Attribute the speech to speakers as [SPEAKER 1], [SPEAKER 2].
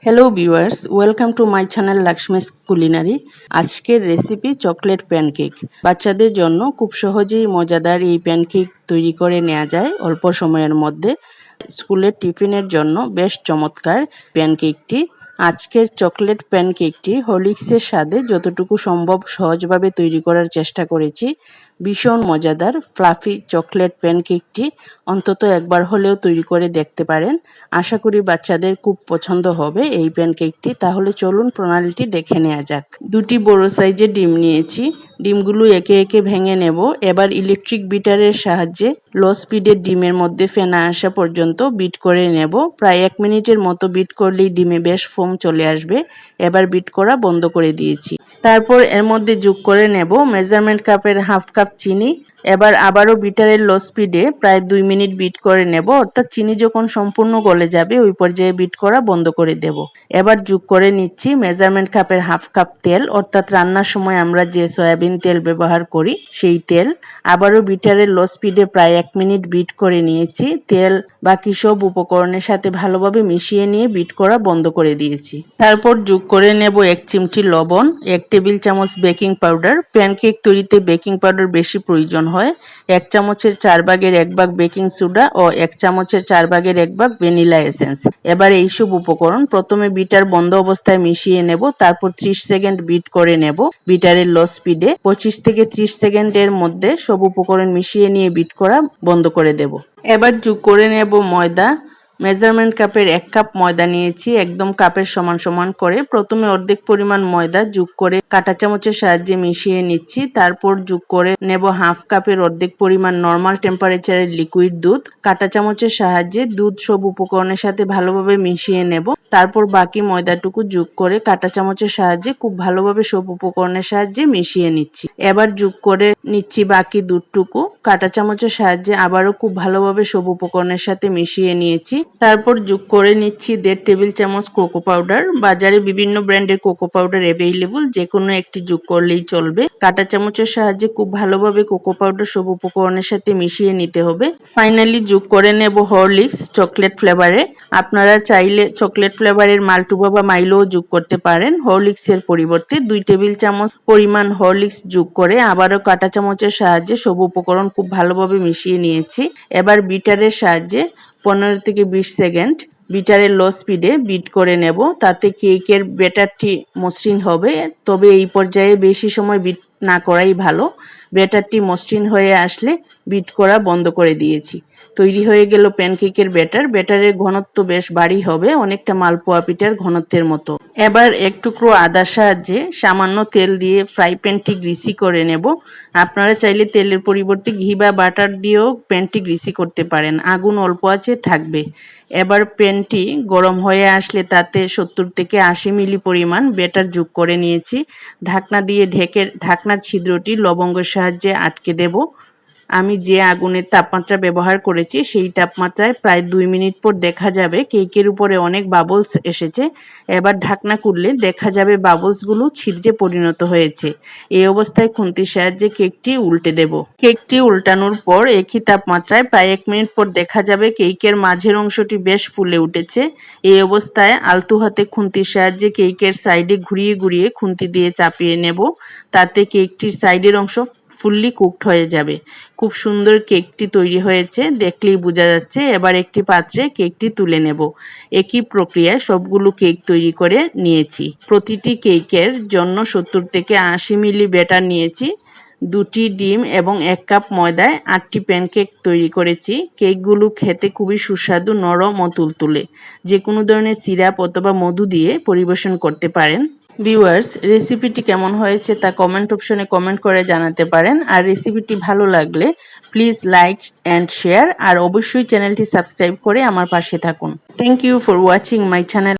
[SPEAKER 1] Hello viewers, welcome to my channel Lakshmi's culinary. আজকের recipe chocolate pancake. বাচ্চাদের জন্য খুব সহজেই মজাদার এই প্যানকেক তৈরি করে নেওয়া যায় অল্প সময়ের মধ্যে। স্কুলের টিফিনের জন্য বেশ চমৎকার প্যানকেকটি। আজকের চকলেট প্যানকেকটি হরলিক্সের স্বাদে যতটুকু সম্ভব সহজভাবে তৈরি করার চেষ্টা করেছি। ভীষণ মজাদার ফ্লাফি চকলেট প্যানকেকটি অন্তত একবার হলেও তৈরি করে দেখতে পারেন। আশা করি বাচ্চাদের খুব পছন্দ হবে এই প্যানকেকটি। তাহলে চলুন প্রণালীটি দেখে নেওয়া যাক। দুটি বড় সাইজের ডিম নিয়েছি। ডিমগুলো একে একে ভেঙে নেব। এবার ইলেকট্রিক বিটারের সাহায্যে লো স্পিডের ডিমের মধ্যে ফেনা আসা পর্যন্ত বিট করে নেব। প্রায় 1 মিনিটের মতো বিট করলেই ডিমে বেশ ফোম চলে আসবে। এবার বিট করা বন্ধ করে দিয়েছি। তারপর এর মধ্যে যোগ করে নেব মেজারমেন্ট কাপের হাফ কাপ চিনি। এবার আবারও বিটারের লো স্পিডে প্রায় 2 মিনিট বিট করে নেব, অর্থাৎ চিনি যখন সম্পূর্ণ গলে যাবে ওই পর্যায়ে বিট করা বন্ধ করে দেব। এবার যোগ করে নিচ্ছি মেজারমেন্ট কাপের হাফ কাপ তেল, অর্থাৎ রান্নার সময় আমরা যে সয়াবিন তেল ব্যবহার করি সেই তেল। আবারও বিটারের লো স্পিডে প্রায় 1 মিনিট বিট করে নিয়েছি। তেল বাকি সব উপকরণের সাথে ভালোভাবে মিশিয়ে নিয়ে বিট করা বন্ধ করে দিয়েছি। তারপর যোগ করে নেব 1 চিমটি লবণ, 1 টেবিল চামচ বেকিং পাউডার। প্যানকেক তৈরিতে বেকিং পাউডার বেশি প্রয়োজন হয়। 1 চামচের 4 ভাগের 1 ভাগ বেকিং সোডা ও 1 চামচের 4 ভাগের 1 ভাগ ভ্যানিলা এসেন্স। এবার এইসব উপকরণ প্রথমে বিটার বন্ধ অবস্থায় মিশিয়ে নেব, তারপর 30 সেকেন্ড বিট করে নেব বিটারের লো স্পিডে। 25 থেকে 30 সেকেন্ডের মধ্যে সব উপকরণ মিশিয়ে নিয়ে বিট করা বন্ধ করে দেব। এবার যোগ করে নেব ময়দা। মেজারমেন্ট কাপের 1 কাপ ময়দা নিয়েছি, একদম কাপের সমান সমান করে। প্রথমে অর্ধেক পরিমাণ ময়দা যোগ করে কাঁটা চামচের সাহায্যে মিশিয়ে নিচ্ছি। তারপর যোগ করে নেব হাফ কাপের অর্ধেক পরিমাণ নর্মাল টেম্পারেচারের লিকুইড দুধ। কাঁটা চামচের সাহায্যে দুধ সব উপকরণের সাথে ভালোভাবে মিশিয়ে নেব। তারপর বাকি ময়দাটুকু যোগ করে কাঁটা চামচের সাহায্যে খুব ভালোভাবে সব উপকরণের সাহায্যে মিশিয়ে নিচ্ছি। এবার যোগ করে নিচ্ছি বাকি দুধটুকু। কাঁটা চামচের সাহায্যে আবারও খুব ভালোভাবে সব উপকরণের সাথে মিশিয়ে নিয়েছি। তারপর যোগ করে নিচ্ছি 1.5 টেবিল চামচ কোকো পাউডার। বাজারে বিভিন্ন ব্র্যান্ডের কোকো পাউডার অ্যাভেইলেবল, যে কোনো একটি যোগ করলেই চলবে। কাঁটা চামচের সাহায্যে খুব ভালোভাবে কোকো পাউডার সব উপকরণের সাথে মিশিয়ে নিতে হবে। ফাইনালি যোগ করে নেব হরলিক্স চকলেট ফ্লেভারে। আপনারা চাইলে চকলেট ফ্লেভারের মাল্টুবা বা মাইলোও যোগ করতে পারেন। হরলিক্সের পরিবর্তে 2 টেবিল চামচ পরিমাণ হরলিক্স যোগ করে আবারও কাঁটা চামচের সাহায্যে সব উপকরণ খুব ভালোভাবে মিশিয়ে নিয়েছি। এবার বিটারের সাহায্যে 15 থেকে 20 সেকেন্ড বিটারের লো স্পিডে বিট করে নেব। তাতে কেকের ব্যাটারটি মসৃণ হবে, তবে এই পর্যায়ে বেশি সময় বিট না করাই ভালো। ব্যাটারটি মসৃণ হয়ে আসলে বিট করা বন্ধ করে দিয়েছি। তৈরি হয়ে গেল প্যানকেকের ব্যাটার। ব্যাটারের ঘনত্ব বেশ ভারী হবে, অনেকটা মালপোয়া পিঠার ঘনত্বের মতো। এবার এক টুকরো আদার সাহায্যে সামান্য তেল দিয়ে ফ্রাই প্যানটি গ্রিসি করে নেব। আপনারা চাইলে তেলের পরিবর্তে ঘি বা বাটার দিয়েও প্যানটি গ্রিসি করতে পারেন। আগুন অল্প আঁচে থাকবে। এবার প্যানটি গরম হয়ে আসলে তাতে 70 থেকে 80 মিলি পরিমাণ ব্যাটার যোগ করে নিয়েছি। ঢাকনা দিয়ে ঢেকে ঢাকনার ছিদ্রটি লবঙ্গের সাহায্যে আটকে দেব। আমি যে আগুনের তাপমাত্রা ব্যবহার করেছি সেই তাপমাত্রায় প্রায় 2 মিনিট পর দেখা যাবে কেকের উপরে অনেক বাবলস এসেছে। এবার ঢাকনা খুললে দেখা যাবে বাবলসগুলো ছিদ্রে পরিণত হয়েছে। এই অবস্থায় খুন্তির সাহায্যে কেকটি উল্টে দেব। কেকটি উল্টানোর পর একই তাপমাত্রায় প্রায় 1 মিনিট পর দেখা যাবে কেকের মাঝের অংশটি বেশ ফুলে উঠেছে। এই অবস্থায় আলতো হাতে খুন্তির সাহায্যে কেকের সাইডে ঘুরিয়ে ঘুরিয়ে খুন্তি দিয়ে চাপিয়ে নেব। তাতে কেকটির সাইডের অংশ ফুললি কুকড হয়ে যাবে। খুব সুন্দর কেকটি তৈরি হয়েছে, দেখলেই বোঝা যাচ্ছে। এবার একটি পাত্রে কেকটি তুলে নেব। একই প্রক্রিয়ায় সবগুলো কেক তৈরি করে নিয়েছি। প্রতিটি কেকের জন্য 70 থেকে 80 মিলি ব্যাটার নিয়েছি। 2টি ডিম এবং 1 কাপ ময়দায় 8টি প্যানকেক তৈরি করেছি। কেকগুলো খেতে খুবই সুস্বাদু, নরম ও তুলতুলে। যে কোনো ধরনের সিরাপ অথবা মধু দিয়ে পরিবেশন করতে পারেন। ভিউয়ার্স, রেসিপিটি কেমন হয়েছে তা কমেন্ট অপশনে কমেন্ট করে জানাতে পারেন। আর রেসিপিটি ভালো লাগলে প্লিজ লাইক অ্যান্ড শেয়ার, আর অবশ্যই চ্যানেলটি সাবস্ক্রাইব করে আমার পাশে থাকুন। Thank you for watching my channel.